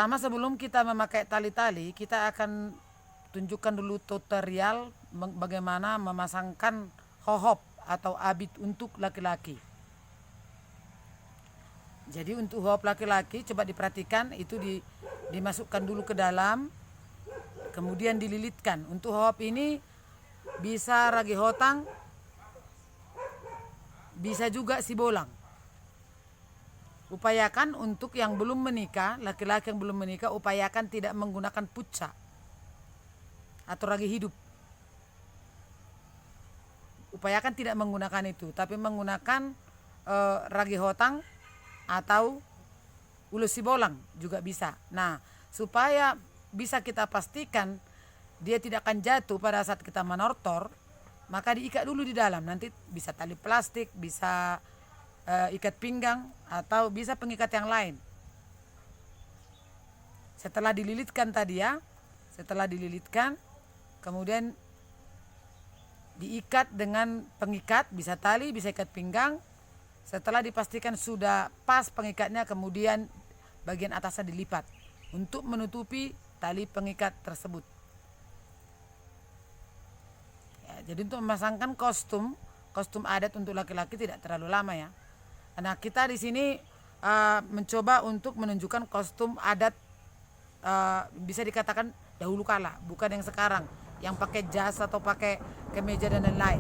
pertama sebelum kita memakai tali-tali, kita akan tunjukkan dulu tutorial bagaimana memasangkan hohop atau abit untuk laki-laki. Jadi untuk hohop laki-laki coba diperhatikan, itu dimasukkan dulu ke dalam, kemudian dililitkan. Untuk hohop ini bisa ragi hotang, bisa juga sibolang. Upayakan untuk yang belum menikah, laki-laki yang belum menikah, upayakan tidak menggunakan puca atau ragi hidup. Upayakan tidak menggunakan itu, tapi menggunakan ragi hotang atau ulus sibolang juga bisa. Nah, supaya bisa kita pastikan dia tidak akan jatuh pada saat kita menortor, maka diikat dulu di dalam. Nanti bisa tali plastik, bisa ikat pinggang, atau bisa pengikat yang lain. Setelah dililitkan tadi ya, setelah dililitkan, kemudian diikat dengan pengikat, bisa tali, bisa ikat pinggang. Setelah dipastikan sudah pas pengikatnya, kemudian bagian atasnya dilipat untuk menutupi tali pengikat tersebut. Ya, jadi untuk memasangkan kostum adat untuk laki-laki tidak terlalu lama ya. Nah, kita di sini mencoba untuk menunjukkan kostum adat bisa dikatakan dahulu kala, bukan yang sekarang yang pakai jas atau pakai kemeja dan lain-lain.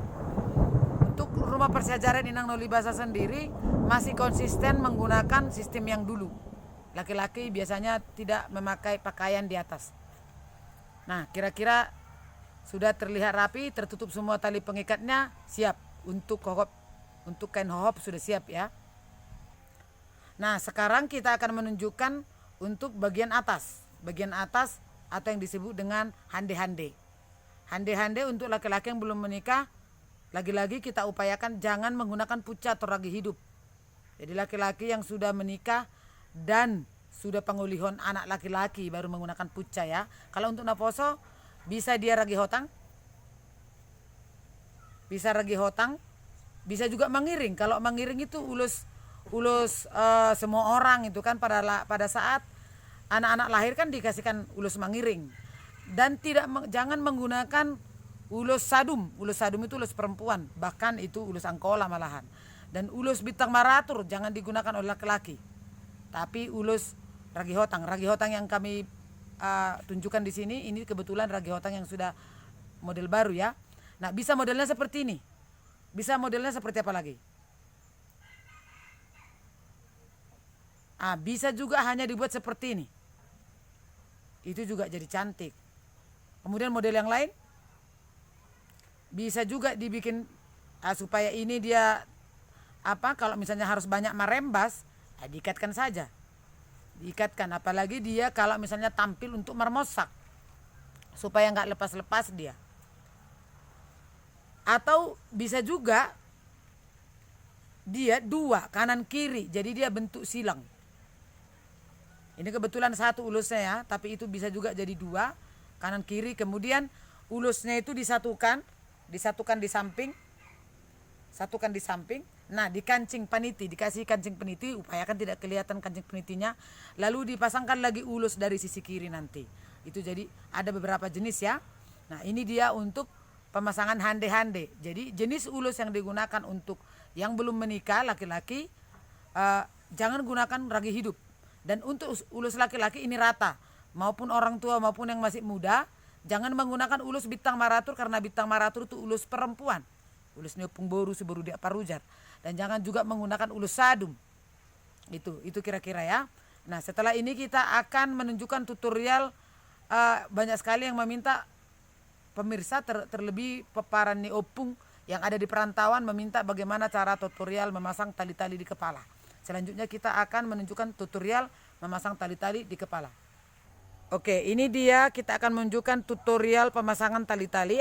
Untuk rumah persejarah Inang Nolibasa sendiri masih konsisten menggunakan sistem yang dulu. Laki-laki biasanya tidak memakai pakaian di atas. Nah, kira-kira sudah terlihat rapi, tertutup semua tali pengikatnya, siap untuk hohop, untuk kain hohop sudah siap ya. Nah, sekarang kita akan menunjukkan untuk bagian atas atau yang disebut dengan hande-hande. Hande-hande untuk laki-laki yang belum menikah, lagi-lagi kita upayakan jangan menggunakan puca atau ragi hidup. Jadi laki-laki yang sudah menikah dan sudah pengulihan anak laki-laki baru menggunakan puca ya. Kalau untuk naposo bisa dia ragi hotang, bisa ragi hotang, bisa juga mengiring. Kalau mengiring itu ulus semua orang itu kan pada saat anak-anak lahir kan dikasihkan ulus mengiring. Dan jangan menggunakan ulus sadum. Ulus sadum itu ulus perempuan, bahkan itu ulus angkola malahan. Dan ulus bintang maratur jangan digunakan oleh laki-laki, tapi ulus ragi hotang. Ragi hotang yang kami tunjukkan di sini, ini kebetulan ragi hotang yang sudah model baru ya. Nah, bisa modelnya seperti ini, bisa modelnya seperti apa lagi? Bisa juga hanya dibuat seperti ini, itu juga jadi cantik. Kemudian model yang lain bisa juga dibikin supaya ini dia kalau misalnya harus banyak merembas, diikatkan saja, diikatkan. Apalagi dia kalau misalnya tampil untuk mermosak, supaya nggak lepas-lepas dia. Atau bisa juga dia dua kanan kiri, jadi dia bentuk silang. Ini kebetulan satu ulusnya ya, tapi itu bisa juga jadi dua kanan kiri. Kemudian ulusnya itu disatukan di samping, satukan di samping. Nah, di kancing paniti, dikasih kancing paniti, upayakan tidak kelihatan kancing panitinya. Lalu dipasangkan lagi ulus dari sisi kiri nanti. Itu jadi ada beberapa jenis ya. Nah, ini dia untuk pemasangan hande-hande. Jadi jenis ulus yang digunakan untuk yang belum menikah laki-laki, jangan gunakan ragi hidup. Dan untuk ulus laki-laki ini rata, maupun orang tua maupun yang masih muda, jangan menggunakan ulus bintang maratur, karena bintang maratur itu ulus perempuan. Ulus neopung boru seberu dia parujar. Dan jangan juga menggunakan ulus sadum. Itu kira-kira ya. Nah, setelah ini kita akan menunjukkan tutorial. Banyak sekali yang meminta pemirsa, terlebih peparan neopung yang ada di perantauan, meminta bagaimana cara tutorial memasang tali-tali di kepala. Selanjutnya kita akan menunjukkan tutorial memasang tali-tali di kepala. Oke, ini dia kita akan menunjukkan tutorial pemasangan tali-tali.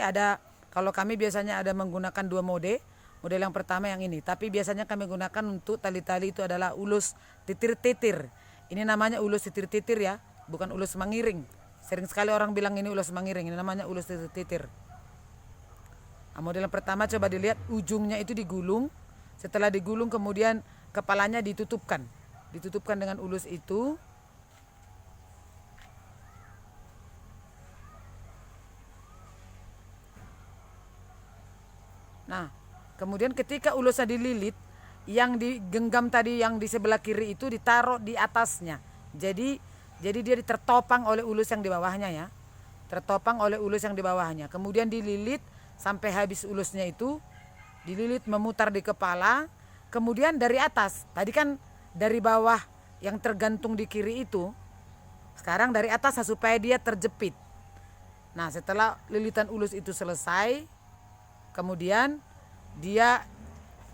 Kalau kami biasanya ada menggunakan dua mode. Model yang pertama yang ini, tapi biasanya kami gunakan untuk tali-tali itu adalah ulus titir-titir. Ini namanya ulus titir-titir ya, bukan ulus mengiring. Sering sekali orang bilang ini ulus mengiring, ini namanya ulus titir-titir. Nah, model yang pertama coba dilihat, ujungnya itu digulung. Setelah digulung kemudian kepalanya ditutupkan dengan ulus itu. Nah, kemudian ketika ulusnya dililit, yang digenggam tadi yang di sebelah kiri itu ditaruh di atasnya. Jadi dia tertopang oleh ulus yang di bawahnya ya. Tertopang oleh ulus yang di bawahnya. Kemudian dililit sampai habis ulusnya itu. Dililit memutar di kepala. Kemudian dari atas. Tadi kan dari bawah yang tergantung di kiri itu. Sekarang dari atas supaya dia terjepit. Nah, setelah lilitan ulus itu selesai, kemudian dia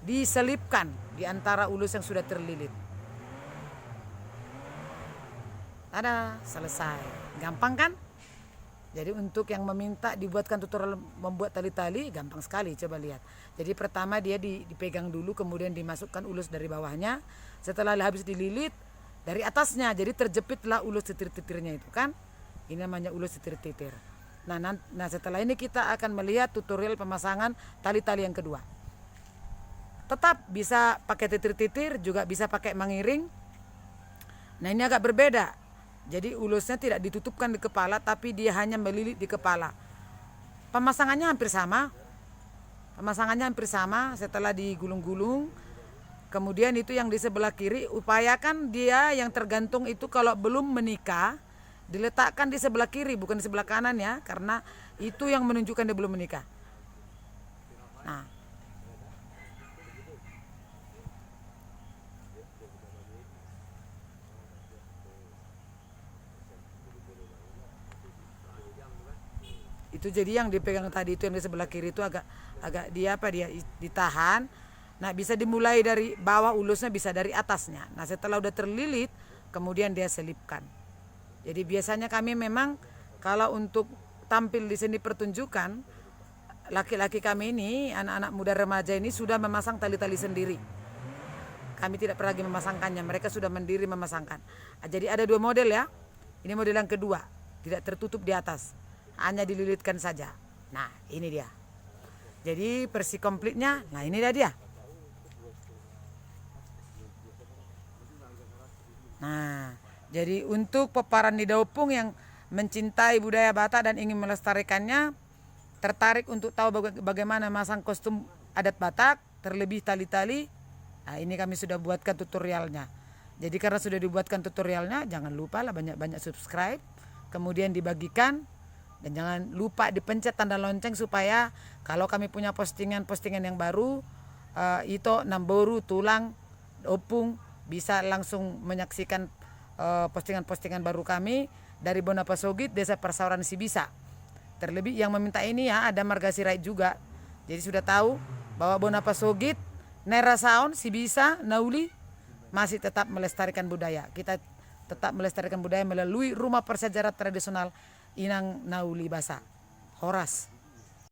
diselipkan di antara ulus yang sudah terlilit. Ada, selesai. Gampang kan? Jadi untuk yang meminta dibuatkan tutorial membuat tali-tali, gampang sekali, coba lihat. Jadi pertama dia dipegang dulu, kemudian dimasukkan ulus dari bawahnya. Setelah habis dililit, dari atasnya, jadi terjepitlah ulus titir-titirnya itu kan. Ini namanya ulus titir-titir. Nah setelah ini kita akan melihat tutorial pemasangan tali-tali yang kedua. Tetap bisa pakai titir-titir, juga bisa pakai mengiring. Nah ini agak berbeda. Jadi ulusnya tidak ditutupkan di kepala, tapi dia hanya melilit di kepala. Pemasangannya hampir sama. Setelah digulung-gulung. Kemudian itu yang di sebelah kiri, upayakan dia yang tergantung itu kalau belum menikah, diletakkan di sebelah kiri, bukan di sebelah kanan ya. Karena itu yang menunjukkan dia belum menikah. Nah, itu jadi yang dipegang tadi itu yang di sebelah kiri itu agak dia ditahan. Nah bisa dimulai dari bawah ulusnya, bisa dari atasnya. Nah setelah udah terlilit kemudian dia selipkan. Jadi biasanya kami memang kalau untuk tampil di seni pertunjukan, laki-laki kami ini, anak-anak muda remaja ini sudah memasang tali-tali sendiri. Kami tidak pernah lagi memasangkannya, mereka sudah mandiri memasangkan. Jadi ada dua model ya. Ini model yang kedua, tidak tertutup di atas, hanya dililitkan saja. Nah ini dia. Jadi versi komplitnya, nah ini dia. Nah, jadi untuk peparan di Daupung yang mencintai budaya Batak dan ingin melestarikannya, tertarik untuk tahu bagaimana masang kostum adat Batak, terlebih tali-tali, nah ini kami sudah buatkan tutorialnya. Jadi karena sudah dibuatkan tutorialnya, jangan lupa lah banyak-banyak subscribe, kemudian dibagikan, dan jangan lupa dipencet tanda lonceng supaya kalau kami punya postingan-postingan yang baru, Ito, Namboru, Tulang, Daupung, bisa langsung menyaksikan postingan-postingan baru kami dari Bonapasogit, Desa Persauran Sibisa. Terlebih yang meminta ini ya, ada Marga Sirait juga. Jadi sudah tahu bahwa Bonapasogit, Nerasaon, Sibisa, Nauli masih tetap melestarikan budaya. Kita tetap melestarikan budaya melalui rumah persejarah tradisional Inang Nauli Basa, Horas.